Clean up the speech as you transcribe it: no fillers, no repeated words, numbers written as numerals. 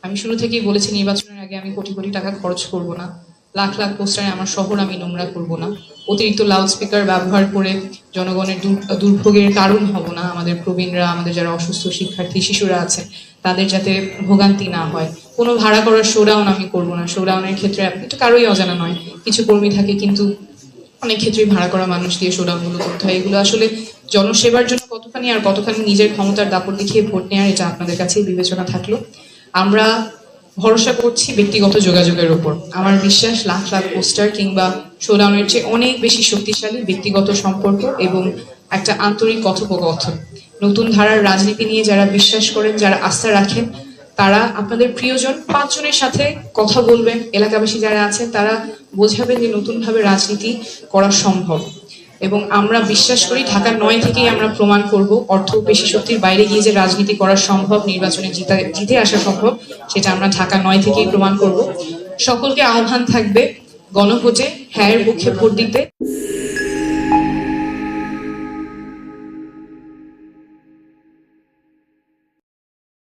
আমি শুরু থেকেই বলেছি নির্বাচনের আগে আমি কোটি কোটি টাকা খরচ করব না, লাখ লাখ পোস্টারে আমার শহর আমি নোংরা করব না, অতিরিক্ত লাউড স্পিকার ব্যবহার করে জনগণের দুর্ভোগের কারণ হব না। আমাদের প্রবীণরা, আমাদের যারা অসুস্থ শিক্ষার্থী শিশুরা আছে, তাদের যাতে ভোগান্তি না হয়। কোনো ভাড়া করার শোডাউন আমি করব না। শোডাউনের ক্ষেত্রে এটা কারোই অজানা নয়, কিছু কর্মী থাকে কিন্তু অনেক ক্ষেত্রেই ভাড়া করা মানুষ দিয়ে শোডাউনগুলো করতে হয়। এগুলো আসলে জনসেবার জন্য কতখানি আর কতখানি নিজের ক্ষমতার দাপট দেখিয়ে ভোট নেওয়ার, এটা আপনাদের কাছেই বিবেচনা থাকলো। আমরা ভরসা করছি ব্যক্তিগত যোগাযোগের উপর। আমার বিশ্বাস লাখ লাখ পোস্টার কিংবা শোডাউনের চেয়ে অনেক বেশি শক্তিশালী ব্যক্তিগত সম্পর্ক এবং একটা আন্তরিক কথোপকথন। নতুন ধারার রাজনীতি নিয়ে যারা বিশ্বাস করেন, যারা আস্থা রাখেন, তারা আপনাদের প্রিয়জন 5 জনের সাথে কথা বলবেন। এলাকাবাসী যারা আছেন তারা বোঝাবেন যে নতুনভাবে রাজনীতি করা সম্ভব। এবং আমরা বিশ্বাস করি ঢাকা 9 থেকেই আমরা প্রমাণ করব অর্থ পেশি শক্তির বাইরে গিয়ে যে রাজনীতি করা সম্ভব, নির্বাচনে জিতে আসা সম্ভব, সেটা আমরা ঢাকা 9 থেকেই প্রমাণ করব। সকলকে আহ্বান থাকবে গণভোটে হ্যাঁ এর পক্ষে ভোট দিতে।